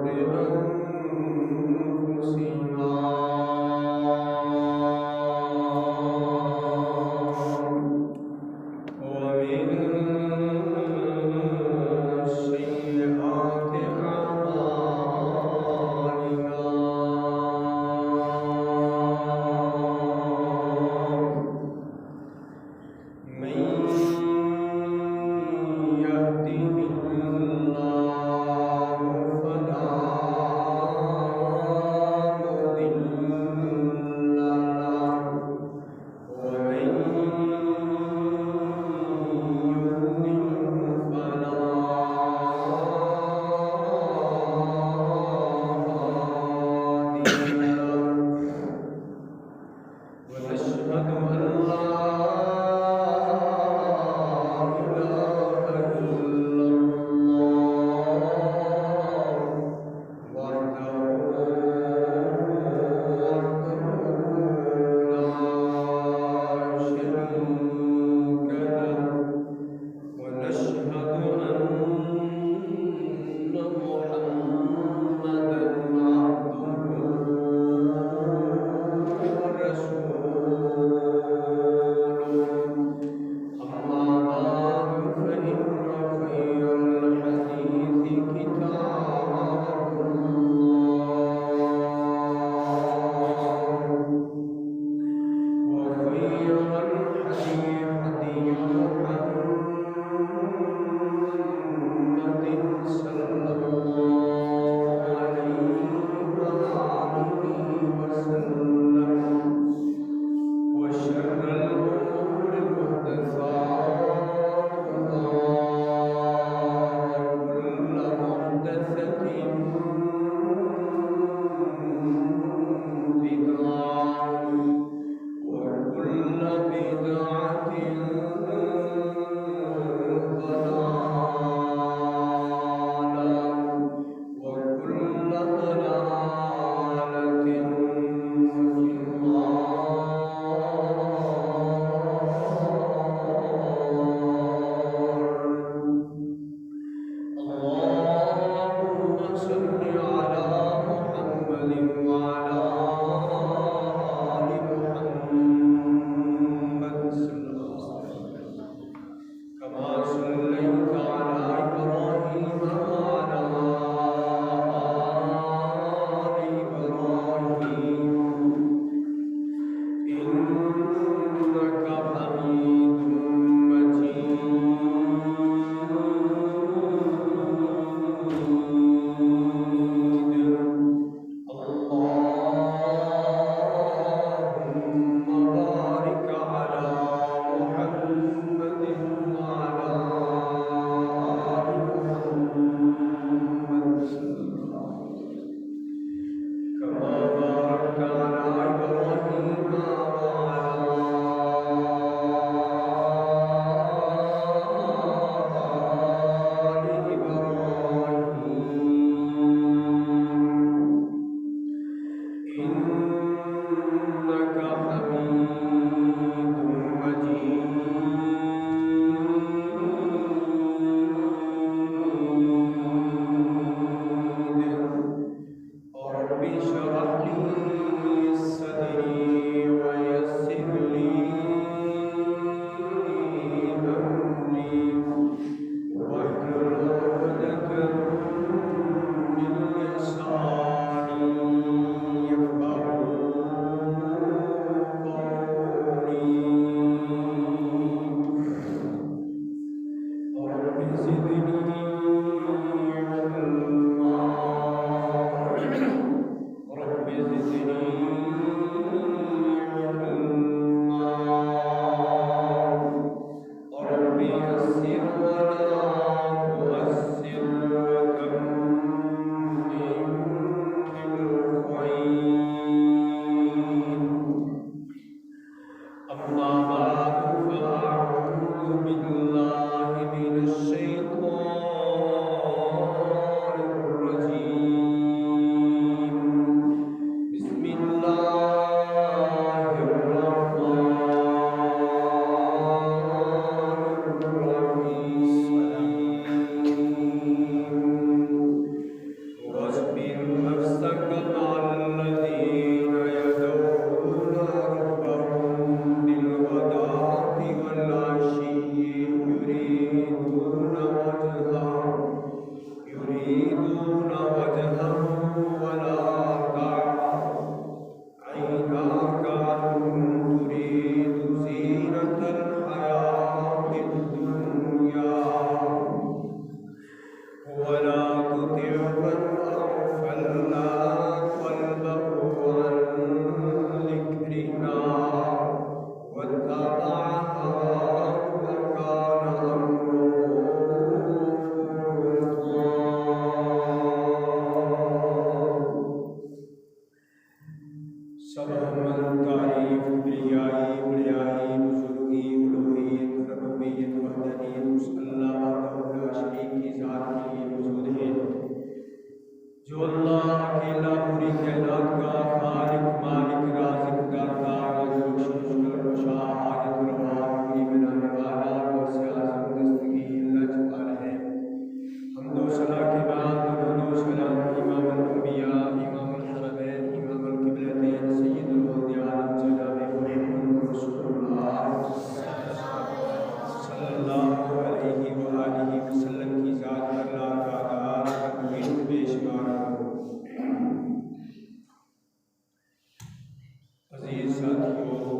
الله فلا مضل جو اللہ اکیلا پوری کائنات کا خالق مالک رازق داتا کشا حاجت روا پوری بنانے والا اور سیاست دستگیر لجپال ہے۔ حمد و ثنا کے بعد درود و سلام امام الانبیاء امام الحرمین امام القبلتین سید الولد عالم جناب محمد رسول اللہ صلی اللہ علیہ وآلہ وسلم کی ذات پر لاکھ عزیز ساتھیو،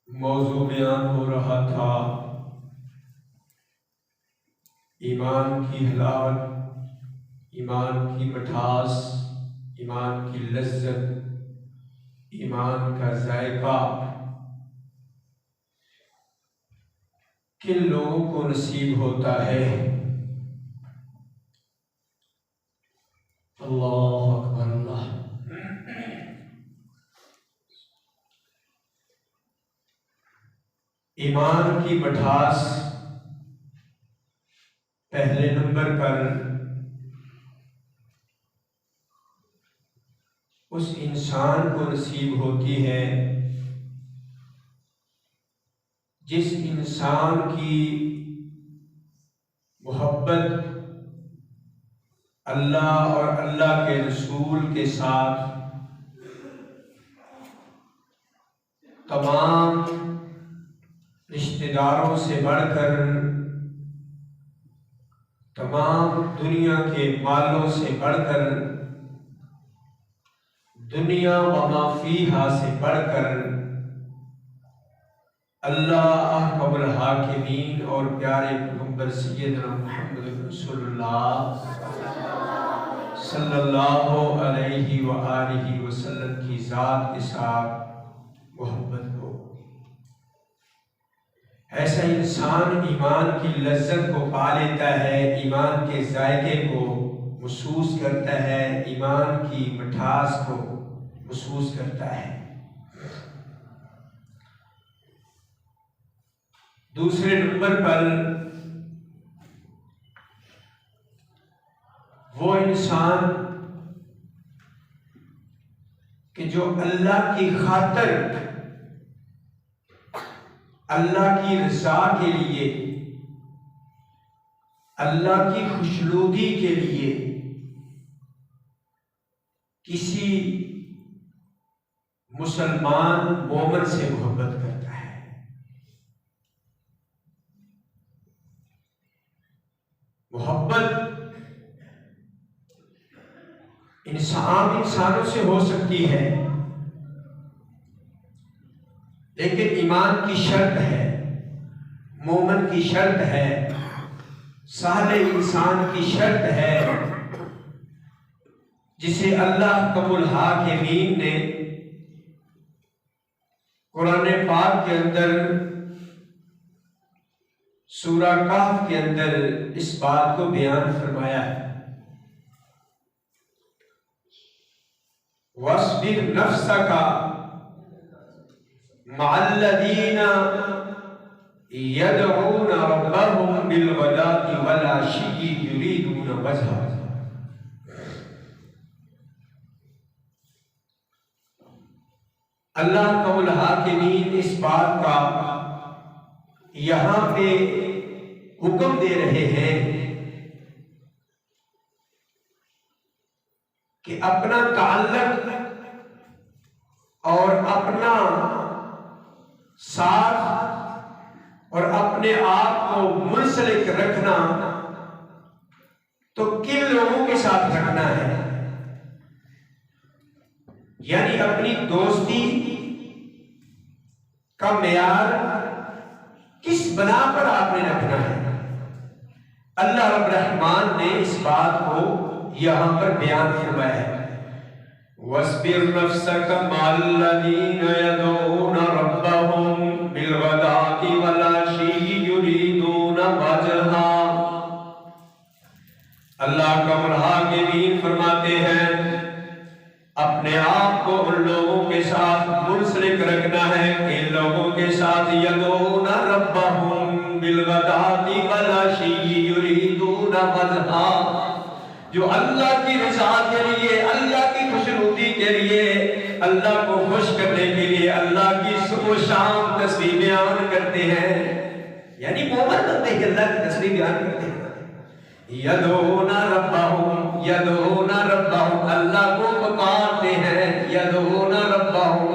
موضوع بیان ہو رہا تھا ایمان کی حلاوت، ایمان کی مٹھاس، ایمان کی لذت، ایمان کا ذائقہ کن لوگوں کو نصیب ہوتا ہے۔ اللہ اکبر اللہ۔ ایمان کی مٹھاس پہلے نمبر پر اس انسان کو نصیب ہوتی ہے جس انسان کی محبت اللہ اور اللہ کے رسول کے ساتھ تمام رشتہ داروں سے بڑھ کر، تمام دنیا کے مالوں سے بڑھ کر، دنیا و ما فیہا سے بڑھ کر اللہ احکم الحاکمین اور پیارے پیغمبر سیدنا محمد رسول اللہ صلی اللہ علیہ وآلہ وسلم کی ذات کے ساتھ محبت ہو۔ ایسا انسان ایمان کی لذت کو پا لیتا ہے، ایمان کے ذائقے کو محسوس کرتا ہے، ایمان کی مٹھاس کو محسوس کرتا ہے۔ دوسرے نمبر پر وہ انسان کہ جو اللہ کی خاطر، اللہ کی رضا کے لیے، اللہ کی خوشنودی کے لیے کسی مسلمان مومن سے محبت کرتا ہے۔ محبت عام انسانوں سے ہو سکتی ہے، لیکن ایمان کی شرط ہے، مومن کی شرط ہے، صالح انسان کی شرط ہے، جسے اللہ احکم الحاکمین نے قرآن پاک کے اندر سورہ کہف کے اندر اس بات کو بیان فرمایا ہے۔ وَاصْبِرْ نَفْسَكَ مَعَ الَّذِينَ يَدْعُونَ رَبَّهُمْ بِالْغَدَاةِ وَالْعَشِيِّ يُرِيدُونَ وَجْهَهُ۔ اللہ احکم الحاکمین اس بات کا یہاں پہ حکم دے رہے ہیں کہ اپنا تعلق اور اپنا ساتھ اور اپنے آپ کو منسلک رکھنا تو کن لوگوں کے ساتھ رکھنا ہے، یعنی اپنی دوستی کا معیار کس بنا پر آپ نے رکھنا ہے۔ اللہ رب الرحمن نے اس بات کو یہاں پر بیان فرمایا ہے۔ وَاصْبِرْ نَفْسَكَ مَعَ الَّذِينَ يَدْعُونَ رَبَّهُمْ بِالْغَدَاةِ وَالْعَشِيِّ يُرِيدُونَ وَجْهَهُ۔ اللہ کا الحاکمین فرماتے ہیں اپنے آپ کو ان لوگوں کے ساتھ منسلک رکھنا ہے کہ ان لوگوں کے ساتھ یدعون ربهم بالغداة والعشی شيء يريدون وجهه، جو اللہ کی رضا کے لیے، اللہ کی خوشنودی کے لیے، اللہ کو خوش کرنے کے لیے اللہ کی صبح و شام تسبیح بیان کرتے ہیں، یعنی مومن بندے ہی اللہ کی تسبیح بیان کرتے ہیں۔ یدعون ربہم، یدعون ربہم، اللہ کو پکارتے ہیں، یدعون ربہم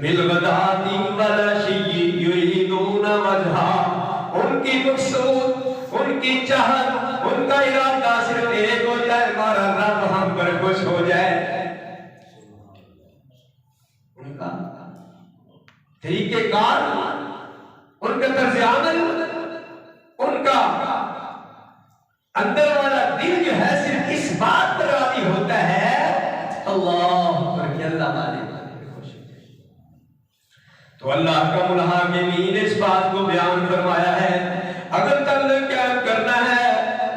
بالغداۃ والعشی یریدون وجہہ، ان کی مقصود، ان کی چاہت، ان کا ارادہ صرف ایک ہوتا ہے، ہمارا رب ہم پر خوش ہو جائے۔ ان کا طریقہ کار، ان کا طرز عمل، ان کا اندر والا دل جو ہے صرف اس بات پر راضی ہوتا ہے اللہ پر کہ اللہ والے خوش ہو جائے۔ تو اللہ کا ملحقین اس بات کو بیان فرمایا ہے، اگر تعلق قائم کرنا ہے،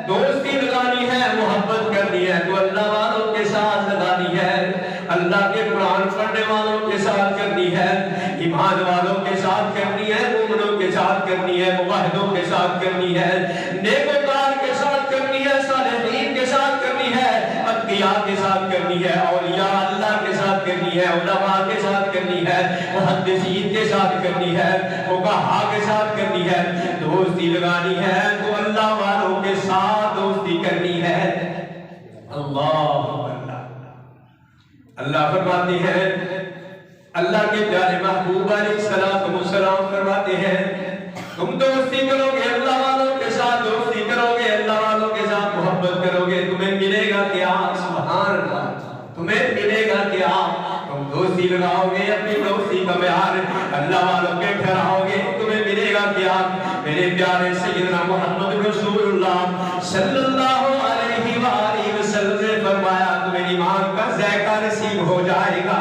دوستی لگانی ہے، محبت کرنی ہے تو اللہ والوں کے ساتھ لگانی ہے، اللہ کے قرآن پڑھنے والوں کے ساتھ کرنی ہے، ایمان والوں کے ساتھ کرنی ہے، مومنوں کے ساتھ کرنی ہے، موحدوں کے ساتھ کرنی ہے، نیکوکار کے ساتھ کرنی ہے، صالحین کے ساتھ کرنی ہے، اتقیاء کے ساتھ کرنی ہے، اولیاء اللہ کے ساتھ کرنی ہے، علماء کے ساتھ کرنی ہے، محدثین کے ساتھ کرنی ہے، فقہاء کے ساتھ کرنی ہے۔ دوستی لگانی ہے تو اللہ والوں کے ساتھ دوستی کرنی ہے۔ اللہ اللہ فرماتے ہیں، اللہ کے پیارے محبوب علیہ السلام فرماتے ہیں، تم دوستی کرو گے اللہ والوں کے ساتھ، دوستی کرو گے اللہ والوں کے ساتھ، محبت کرو گے، تمہیں ملے گا کیا؟ سبحان اللہ، تمہیں ملے گا کیا؟ تم دوستی لگاؤ گے، اپنی دوستی کا معیار اللہ والوں کے ٹھہراؤ گے، تمہیں ملے گا کیا؟ میرے پیارے سیدنا محمد رسول اللہ صلی اللہ علیہ وآلہ وسلم نے فرمایا تمہیں ایمان کا ذائقہ نصیب ہو جائے گا۔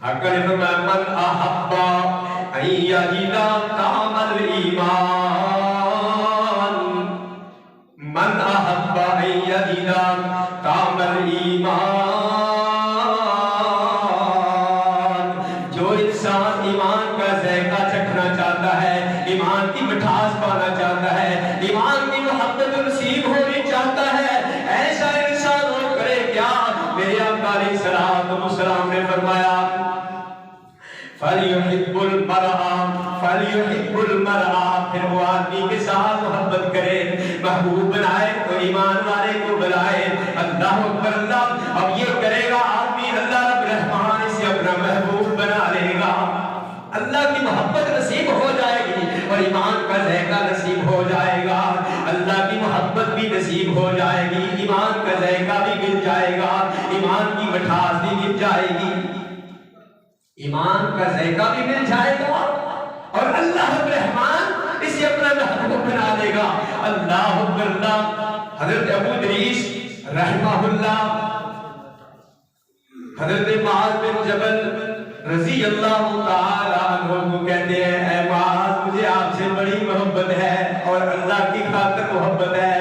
حقا نے فرمایا من احب ان یجد طعم الایمان، من احب ان یجد طعم الایمان، جو انسان ایمان کا ذائقہ چکھنا چاہتا ہے، ایمان کی مٹھاس پانا چاہتا ہے، ایمان کی محبت نصیب ہونی چاہتا ہے، ایسا انسان وہ کرے کیا؟ میرے آقا علیہ السلام نے فرمایا فَلْيُحِبُّ الْمَرْءَ فَلْيُحِبُّ الْمَرْءَ، پھر وہ آدمی کے ساتھ محبت کرے، محبوب بنائے تو ایمان والے کو بلائے۔ اللہ اکبر، اللہ اب یہ کرے گا آدمی، اللہ رب رحمان اسے اپنا محبوب بنا لے گا، اللہ کی محبت نصیب ہو جائے گی اور ایمان کا ذائقہ نصیب ہو جائے گا، اللہ کی محبت بھی نصیب ہو جائے گی، ایمان کا ذائقہ بھی مل جائے گا، ایمان کی مٹھاس بھی مل جائے گی، ایمان کا ذائقہ بھی مل جائے گا اور اللہ رب الرحمن اسے اپنا محبوب بنا لے گا۔ اللہ اکبر، اللہ۔ حضرت ابو ادریس رحمہ اللہ حضرت معاذ بن جبل رضی اللہ تعالی عنہ کو کہتے ہیں، اے معاذ مجھے آپ سے بڑی محبت ہے اور اللہ کی خاطر محبت ہے،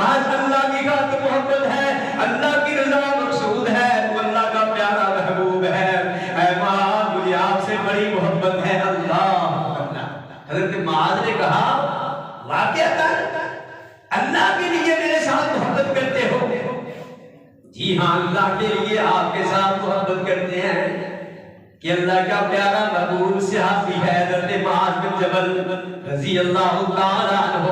معاذ اللہ کی خاطر محبت ہے، اللہ کی رضا مقصود ہے، وہ اللہ کا پیارا محبوب ہے، اے معاذ مجھے آپ سے بڑی محبت ہے۔ اللہ حضرت معاذ نے کہا واقعتاً اللہ کے لیے میرے ساتھ محبت کرتے ہو؟ جی ہاں، اللہ کے لیے آپ کے ساتھ محبت کرتے ہیں کہ اللہ کا پیارا محبوب صحابی ہے حضرت معاذ بن جبل رضی اللہ تعالی عنہ،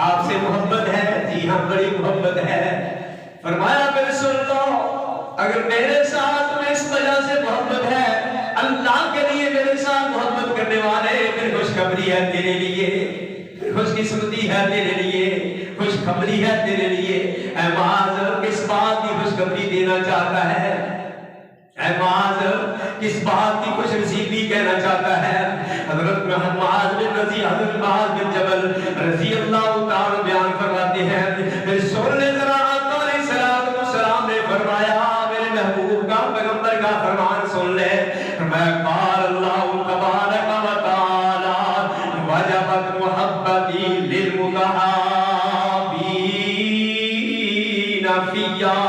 آپ سے محبت ہے؟ جی ہاں بڑی محبت ہے۔ فرمایا پھر سن لو، اگر میرے ساتھ میں اس وجہ سے محبت ہے، اللہ کے لیے میرے ساتھ محبت کرنے والے، پھر خوشخبری ہے تیرے لیے، پھر خوش قسمتی ہے تیرے لیے، خوشخبری ہے تیرے لیے۔ اے معاذ کس بات کی خوشخبری دینا چاہتا ہے؟ اے معاذ کس بات کی خوش نصیبی کہنا چاہتا ہے؟ حضرت معاذ بن جبل رضی اللہ تعالی بیان فرماتے ہیں، پھر سن لے ذرا، آقا علیہ السلام نے فرمایا، میرے محبوب کا پیغمبر کا فرمان سن لے، فرمایا قال اللہ تبارک و تعالی وجبت محبتی للمتحابین فیا،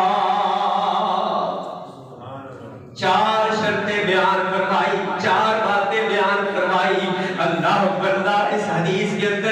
چار شرطیں بیان فرمائی، چار باتیں بیان فرمائی۔ اللہ اکبر، اللہ اس حدیث کے اندر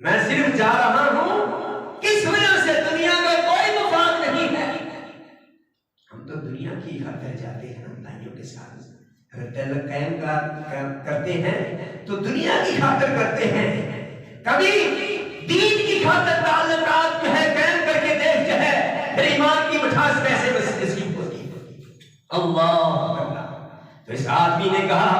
میں صرف جا رہا ہوں کس وجہ سے؟ دنیا کا کوئی مفاد نہیں ہے. ہم تو دنیا کی خاطر جاتے ہیں بھائیوں کے ساتھ. اگر تعلق قائم کرتے ہیں تو دنیا کی خاطر کرتے ہیں. کبھی دین کی خاطر تعلقات جو ہے قائم کر کے دیکھ جو ہے پھر ایمان کی مٹھاس کیسے نصیب ہوتی ہے. اللہ. تو اس آدمی نے کہا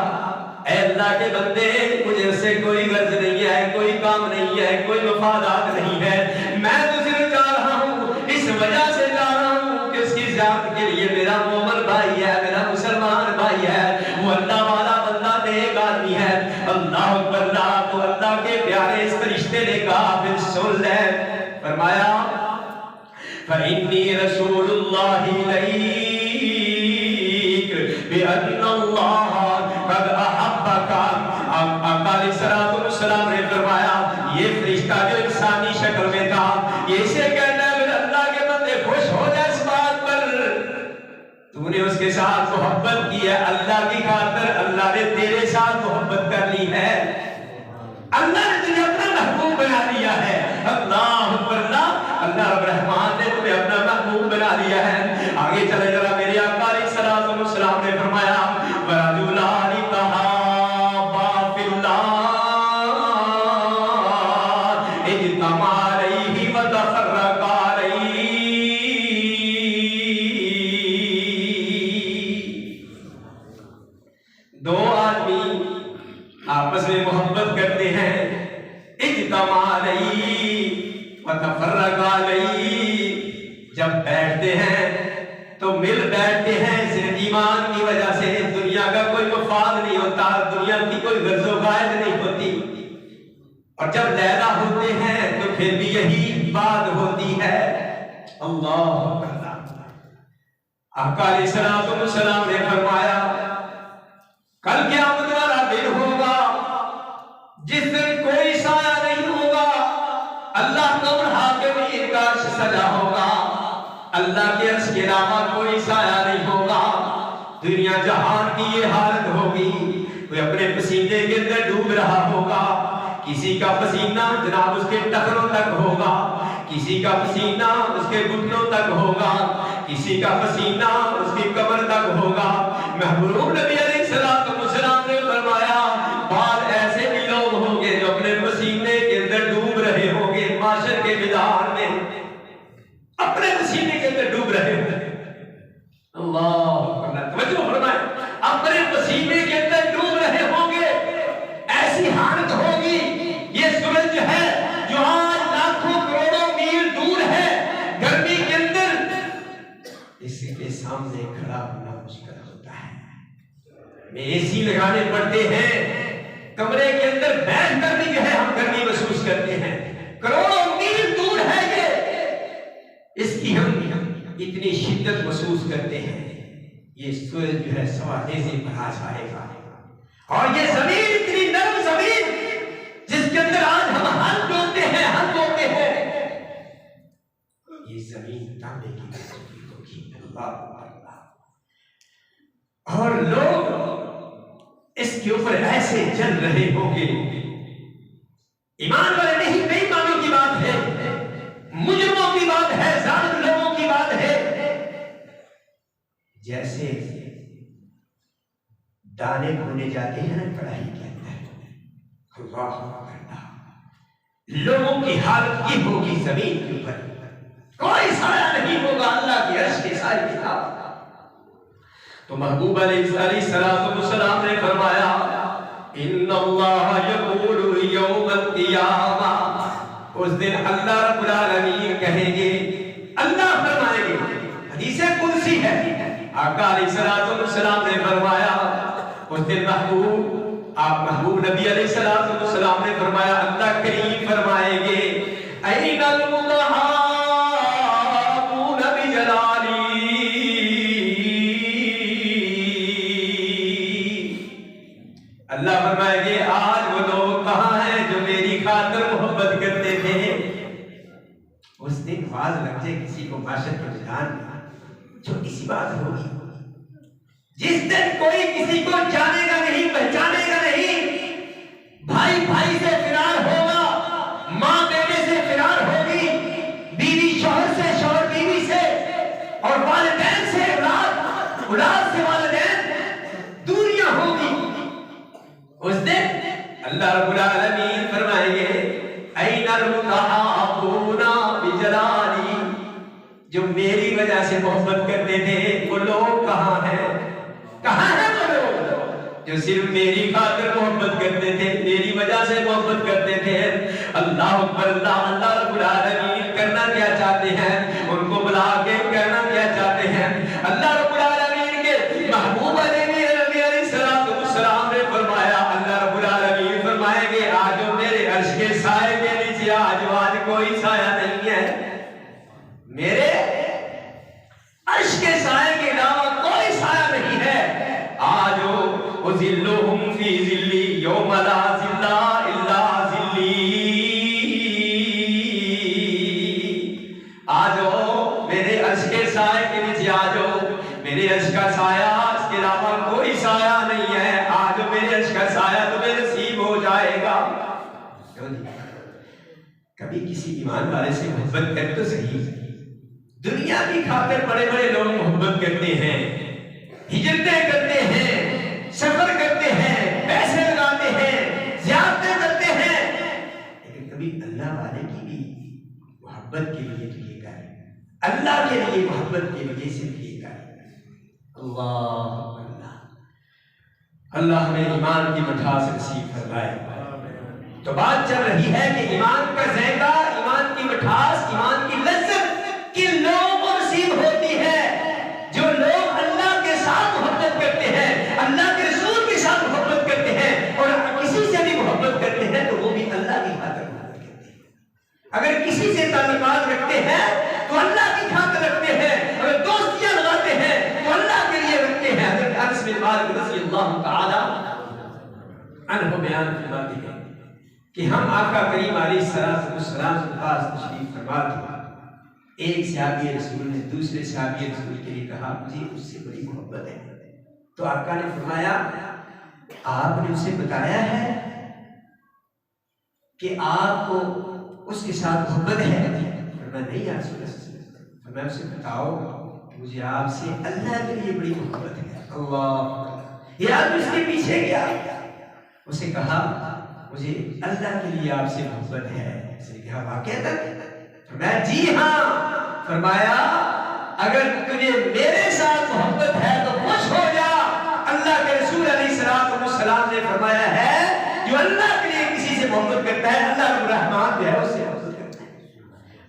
اے اللہ کے بندے مجھے اس سے کوئی غرض نہیں ہے, کوئی کام نہیں ہے, کوئی مفادات نہیں ہے. میں تو صرف جا رہا ہوں اس وجہ سے جا رہا ہوں کہ اس کی ذات کے لیے میرا مومن بھائی ہے, میرا مسلمان بھائی ہے, وہ اللہ والا بندہ نیک آدمی ہے. اللہ اکبر. تو اللہ کے پیارے اس فرشتے نے کہا پھر سن لے. فرمایا فإنی رسول اللہ الیک بأن اللہ قد احبک. آقا علیہ السلام نے فرمایا یہ فرشتہ جو انسانی شکل میں تھا یہ اسے کہتا ہے میرے اللہ کے بندے خوش ہو جائے اس بات پر تو نے اس کے ساتھ محبت کی ہے اللہ کی خاطر. اللہ نے تیرے ساتھ محبت کر لی ہے, اللہ نے تجھے اپنا محبوب بنا لیا ہے. اللہ اکبر. اللہ رب الرحمن نے تمہیں اپنا محبوب بنا لیا ہے. آگے چلے ذرا میرے آقا علیہ السلام نے فرمایا وَرَجُلَانِ تَحَابَّا فِي اللَّهِ اجْتَمَعَا عَلَيْهِ وَتَفَرَّقَا عَلَيْهِ. دو آدمی آپس میں محبت کرتے ہیں, اجتماع علیہ وتفرق علیہ, جب بیٹھتے ہیں تو مل بیٹھتے ہیں صرف ایمان کی وجہ سے. دنیا کا کوئی مفاد نہیں ہوتا, دنیا کی کوئی غرض و غائب نہیں ہوتی. اور جب لیلا ہوتے ہیں تو پھر بھی یہی بات ہوتی ہے. اللہ آقا علیہ السلام نے فرمایا کل قیامت والا دن ہوگا جس دن کوئی سایہ نہیں ہوگا. اللہ کا حاکمین کا عرش سجا ہوگا, اللہ کے عرش کے علاوہ کوئی سایہ نہیں ہوگا. دنیا جہان کی یہ حالت ہوگی, کوئی اپنے پسینے کے اندر ڈوب رہا ہوگا, کسی کا پسینہ جناب اس کے ٹخنوں تک ہوگا, کسی کا پسینہ اس کے گھٹنوں تک ہوگا, کسی کا پسینہ اس کی کمر تک ہوگا. محبوب نبی علیہ السلام نے فرمایا بعض ایسے بھی لوگ ہوں گے جو اپنے پسینے کے اندر ڈوب رہے ہوں گے, معاشر کے میدان میں اپنے پسینے کے اندر ڈوب رہے ہوں گے. اللہ توجہ فرمائیں, اپنے پسینے کے اندر ڈوب رہے ہوں گے. ایسی حالت ہوگی یہ سورج جو ہے جو آج لاکھوں کروڑوں میل دور ہے گرمی کے اندر, اس کے سامنے کھڑا ہونا مشکل ہوتا ہے. میں اے سی لگانے پڑتے ہیں, کمرے کے اندر بیٹھ کر بھی جو ہے ہم گرمی محسوس کرتے ہیں. کروڑوں میل دور ہے یہ, اس کی ہم اتنی شدت محسوس کرتے ہیں. یہ سورج جو ہے سوادیزی پر آ جائے گا, اور یہ زمین اتنی نرم زمین جس کے اندر آج ہم ہل ڈوبتے ہیں, ہل ڈوبتے ہیں, یہ زمین تانبے کی ہوگی. اللہ اور لوگ اس کے اوپر ایسے چل رہے ہوں گے. ایمان والے نہیں, بے ایمانوں کی بات ہے, مجرموں کی بات ہے, ظالم لوگوں کی بات ہے. جیسے دانے بھونے جاتے ہیں نا کڑاہی کے اندر, اللہ لوگوں کی حالت یہ ہوگی زمین کے اوپر کوئی سایہ نہیں ہوگا اللہ کے عرش کے سائے کے ساتھ. تو محبوب علیہ السلام نے فرمایا ان اللہ یقول یوم القیامہ, اس دن اللہ رب العالمین کہیں گے, اللہ فرمائیں گے, حدیث قدسی ہے, آقا علیہ السلام نے فرمایا اس دن محبوب نبی علیہ السلام نے فرمایا اللہ کریم فرمائیں گے این المتحابون بجلالی, اللہ فرمائیں گے آج وہ لوگ کہاں ہیں جو میری خاطر محبت کرتے تھے. اس دن واز لگ جائے کسی کو معاشر کے میدان میں, چھوٹی سی بات ہوگی, جس دن کوئی کسی کو جانے گا نہیں, پہچانے گا نہیں, بھائی بھائی سے فرار ہوگا, ماں رب العالمین فرمائیں گے این المتحابون بجلالی، جو میری وجہ سے محبت کرتے تھے وہ لوگ کہاں ہیں؟ کہاں ہیں وہ لوگ جو صرف میری خاطر محبت کرتے تھے، میری وجہ سے محبت کرتے تھے؟ اللہ اکبر اللہ اللہ رب العالمین کرنا کیا چاہتے ہیں؟ ان کو بلا کے کہنا کیا چاہتے ہیں؟ اللہ رب العالمین کے محبوب علیہ السلام نے فرمایا، اللہ رب العالمین فرمائیں گے آج میرے عرش کے سائے کے نیچے آج کوئی سایہ نہیں ہے، میرے عرش کے سائے کے علاوہ کوئی سایہ نہیں ہے۔ آجو اذلہم فی ذلی یوم لا ذل الا ذلی، آجو میرے عرش کے سائے کے نیچے، آجو میرے عرش کا سایہ، اس کے علاوہ کوئی سایہ نہیں ہے، آج میرے عرش کا سایہ تمہیں نصیب ہو جائے گا۔ کبھی کسی ایمان والے سے محبت کر تو صحیح، دنیا کی خاطر بڑے بڑے لوگ محبت کرتے ہیں، ہجرتیں کرتے ہیں، سفر کرتے ہیں، پیسے لگاتے ہیں، زیارتیں کرتے ہیں، لیکن کبھی اللہ والے کی بھی محبت کے لیے تو یہ کریں، اللہ کے لیے محبت کے لیے صرف یہ کریں۔ اللہ اللہ ہمیں ایمان کی مٹھاس نصیب فرمائے۔ تو بات چل رہی ہے کہ ایمان کا ذائقہ، ایمان کی مٹھاس، ایمان کی لذت کن لوگوں کو نصیب ہوتی ہے؟ جو لوگ اللہ کے ساتھ محبت کرتے ہیں، اللہ کے رسول کے ساتھ محبت کرتے ہیں، اور کسی سے بھی محبت کرتے ہیں تو وہ بھی اللہ کی خاطر محبت کرتے ہیں۔ اگر کسی سے تعلقات رکھتے ہیں تو اللہ کی خاطر رکھتے ہیں، اگر دوستیاں لگاتے ہیں تو اللہ کے لیے رکھتے ہیں۔ حضرت انس بن مالک رضی اللہ تعالی عنہ بیان فرماتے ہیں کہ ہم آقا کریم علیہ السلام کے پاس تشریف فرما تھے، ایک صحابی رسول نے دوسرے صحابی رسول کے لیے کہا مجھے اس سے بڑی محبت ہے، تو آقا نے فرمایا آپ نے اسے بتایا ہے کہ آپ کو اس کے ساتھ محبت ہے؟ فرمایا نہیں یا رسول اللہ، فرمایا اسے بتاؤ کہ مجھے آپ سے اللہ کے لیے بڑی محبت ہے۔ اللہ، یہ آدمی اس کے پیچھے گیا، اسے کہا مجھے اللہ کے لیے آپ سے محبت ہے۔ اس نے کہا واقعہ تک؟ فرمایا جی ہاں۔ فرمایا اگر تجھے میرے ساتھ محبت ہے تو خوش ہو جا، اللہ کے رسول علیہ السلام نے فرمایا ہے جو اللہ کے لیے کسی سے محبت کرتا ہے اللہ رب الرحمن جو ہے اس سے محبت کرتا ہے،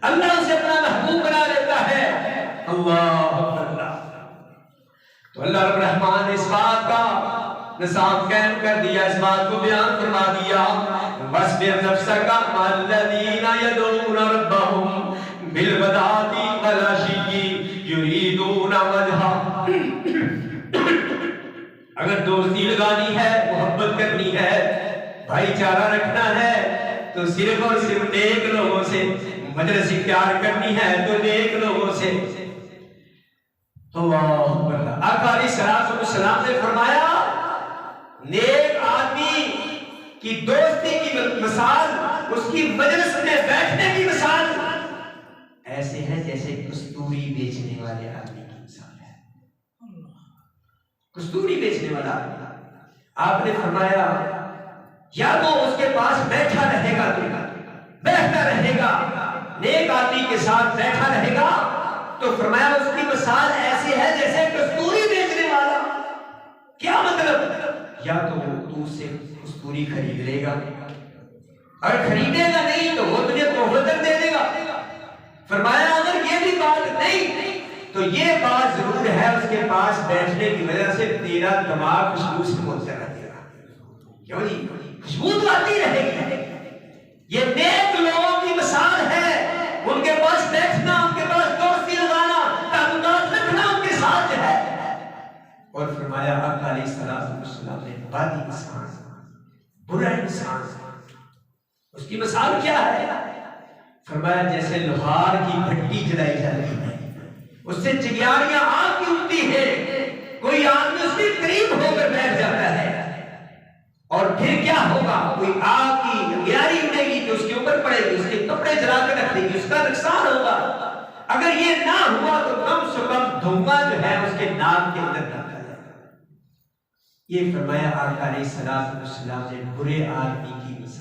اللہ اسے اپنا محبوب بنا لیتا ہے۔ اللہ تو اللہ رب الرحمن نے اس بات کا نصاب قائم کر دیا، اس بات کو بیان فرما دیا، وَاصْبِرْ نَفْسَكَ مَعَ الَّذِينَ يَدْعُونَ رَبَّهُمْ بِالْغَدَاةِ وَالْعَشِيِّ يُرِيدُونَ وَجْهَهُ۔ اگر دوستی لگانی ہے، محبت کرنی ہے، بھائی چارہ رکھنا ہے تو صرف اور صرف نیک لوگوں سے، مجلس اختیار کرنی ہے تو نیک لوگوں سے۔ اللہ آقا علیہ السلام نے فرمایا نیک آدمی کی دوستی کی مثال، اس کی مجلس میں بیٹھنے کی مثال ایسے ہے جیسے کستوری بیچنے والے آدمی کی مثال ہے۔ کستوری بیچنے والا آپ نے فرمایا یا تو اس کے پاس بیٹھا رہے گا، بیٹھتا رہے گا، نیک آدمی کے ساتھ بیٹھا رہے گا، تو فرمایا اس کی مثال ایسی ہے جیسے کستوری بیچنے والا۔ کیا مطلب؟ یا تو تو سے کستوری خرید لے گا، اور خریدے گا نہیں تو وہ تجھے تحفہ دے دے گا۔ فرمایا اگر یہ بھی بات نہیں تو یہ بات ضرور ہے اس کے پاس بیٹھنے کی وجہ سے تیرا دماغ خوشبو سے متاثر رہے گا۔ کیوں جی؟ خوشبو تو آتی رہے گی۔ یہ نیک لوگوں کی مثال ہے، ان کے پاس بیٹھنا، ان کے پاس دوستی لگانا، تعلقات رکھنا ان کے ساتھ ہے۔ اور فرمایا آقا علیہ السلام نے بادی انسان، برا انسان، اس کی مثال کیا ہے؟ فرمایا جیسے لوہار کی بھٹی جلائی جاتی ہے، اس سے چنگاریاں آگ کی اٹھتی ہے، کوئی آدمی اس کے قریب ہو کر بیٹھ جاتا ہے، اور پھر کیا ہوگا؟ کوئی آگ کی چنگاری اٹھے گی تو اس کے اوپر پڑے گی، اس کے کپڑے جلا کر رکھ دے گی، اس کا نقصان ہوگا۔ اگر یہ نہ ہوا تو کم سے کم دھواں جو ہے اس کے ناک کے اندر نہ جائے۔ یہ فرمایا آقا علیہ السلام نے برے آدمی کی مثال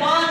5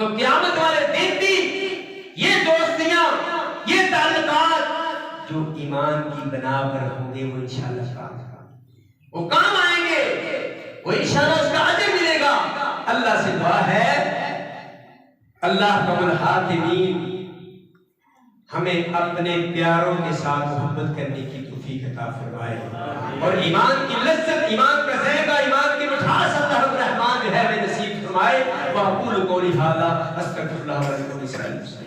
تو قیامت والے دن بھی یہ دوستیاں، یہ تعلقات جو ایمان کی بنا پر ہوں گے، وہ انشاءاللہ وہ کام آئیں گے، وہ انشاءاللہ اس کا اجر ملے گا۔ اللہ سے دعا ہے اللہ رب الحاکمین ہمیں اپنے پیاروں کے ساتھ محبت کرنے کی توفیق عطا فرمائے، اور ایمان کی لذت، ایمان کا ذائقہ، ایمان کی مٹھاس اللہ الرحمن جو ہے ہمیں نصیب فرمائے۔ وَأَقُولُ قَوْلِي هَٰذَا أَسْتَغْفِرُ اللَّهَ وَلَكُمْ وَلِسَائِرِ